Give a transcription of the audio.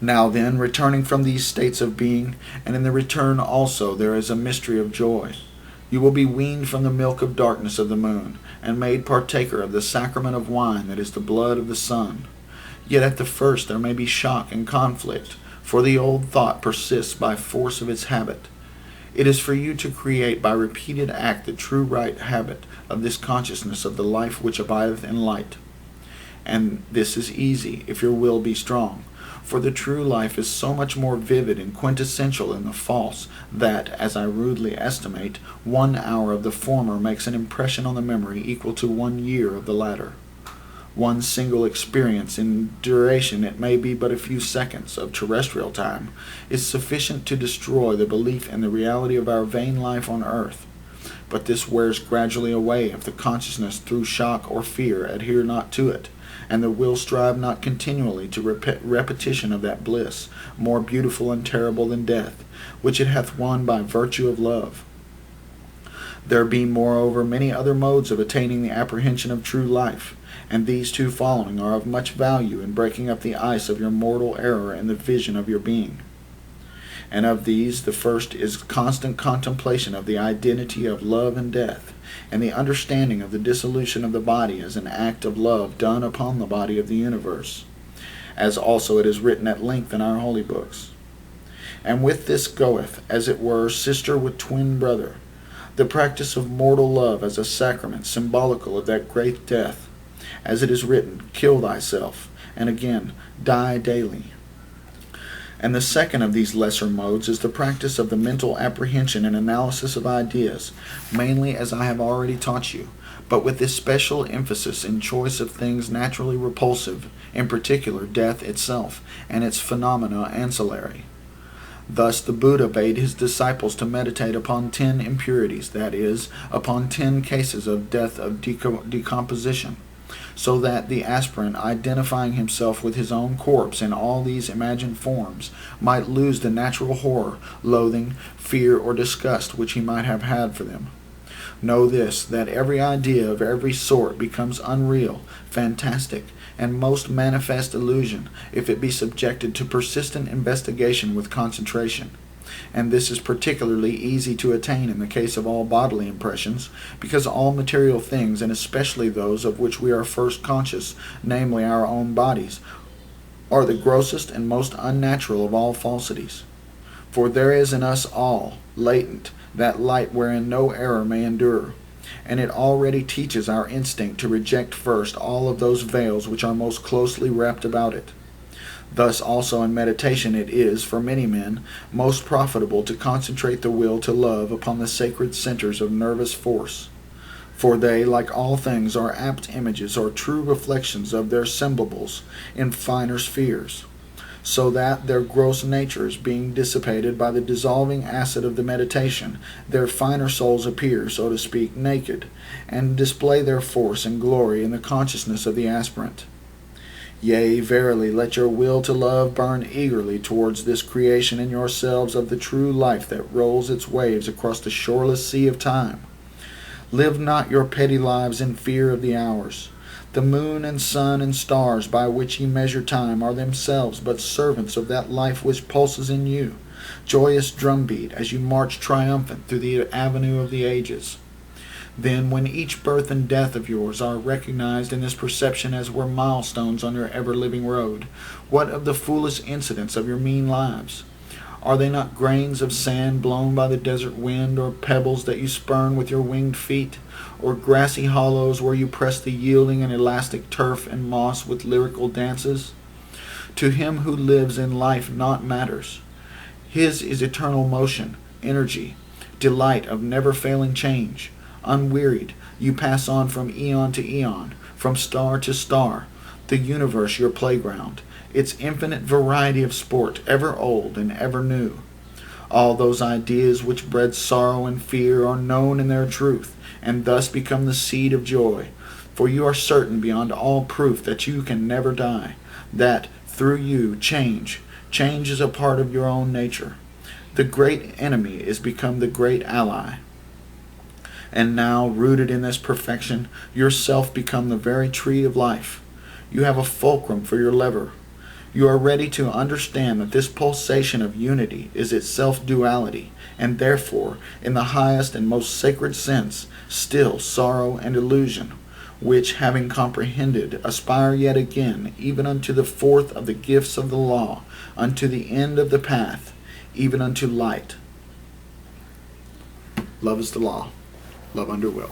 Now then, returning from these states of being, and in the return also there is a mystery of joy. You will be weaned from the milk of darkness of the moon, and made partaker of the sacrament of wine that is the blood of the sun. Yet at the first there may be shock and conflict, for the old thought persists by force of its habit. It is for you to create by repeated act the true right habit of this consciousness of the life which abideth in light. And this is easy, if your will be strong. For the true life is so much more vivid and quintessential than the false, that, as I rudely estimate, 1 hour of the former makes an impression on the memory equal to 1 year of the latter. One single experience, in duration it may be but a few seconds of terrestrial time, is sufficient to destroy the belief in the reality of our vain life on earth. But this wears gradually away if the consciousness through shock or fear adhere not to it, and the will strive not continually to repetition of that bliss, more beautiful and terrible than death, which it hath won by virtue of love. There be moreover many other modes of attaining the apprehension of true life, and these two following are of much value in breaking up the ice of your mortal error in the vision of your being. And of these the first is constant contemplation of the identity of love and death, and the understanding of the dissolution of the body as an act of love done upon the body of the universe, as also it is written at length in our holy books. And with this goeth, as it were, sister with twin brother, the practice of mortal love as a sacrament symbolical of that great death, as it is written, kill thyself, and again, die daily. And the second of these lesser modes is the practice of the mental apprehension and analysis of ideas, mainly as I have already taught you, but with this special emphasis in choice of things naturally repulsive, in particular death itself, and its phenomena ancillary. Thus the Buddha bade his disciples to meditate upon 10 impurities, that is, upon 10 cases of death of decomposition, so that the aspirant, identifying himself with his own corpse in all these imagined forms, might lose the natural horror, loathing, fear, or disgust which he might have had for them. Know this, that every idea of every sort becomes unreal, fantastic, and most manifest illusion if it be subjected to persistent investigation with concentration. And this is particularly easy to attain in the case of all bodily impressions, because all material things, and especially those of which we are first conscious, namely our own bodies, are the grossest and most unnatural of all falsities. For there is in us all, latent, that light wherein no error may endure, and it already teaches our instinct to reject first all of those veils which are most closely wrapped about it. Thus also in meditation it is, for many men, most profitable to concentrate the will to love upon the sacred centers of nervous force. For they, like all things, are apt images or true reflections of their semblables in finer spheres, so that their gross natures being dissipated by the dissolving acid of the meditation, their finer souls appear, so to speak, naked, and display their force and glory in the consciousness of the aspirant. Yea, verily, let your will to love burn eagerly towards this creation in yourselves of the true life that rolls its waves across the shoreless sea of time. Live not your petty lives in fear of the hours. The moon and sun and stars by which ye measure time are themselves but servants of that life which pulses in you, joyous drumbeat as you march triumphant through the avenue of the ages. Then, when each birth and death of yours are recognized in this perception as were milestones on your ever-living road, what of the foolish incidents of your mean lives? Are they not grains of sand blown by the desert wind, or pebbles that you spurn with your winged feet, or grassy hollows where you press the yielding and elastic turf and moss with lyrical dances? To him who lives in life naught matters. His is eternal motion, energy, delight of never-failing change. Unwearied, you pass on from eon to eon, from star to star, the universe your playground, its infinite variety of sport, ever old and ever new. All those ideas which bred sorrow and fear are known in their truth, and thus become the seed of joy. For you are certain beyond all proof that you can never die, that, through you, change is a part of your own nature. The great enemy is become the great ally. And now, rooted in this perfection, yourself become the very tree of life. You have a fulcrum for your lever. You are ready to understand that this pulsation of unity is itself duality, and therefore, in the highest and most sacred sense, still sorrow and illusion, which, having comprehended, aspire yet again, even unto the fourth of the gifts of the law, unto the end of the path, even unto light. Love is the law. Love under will.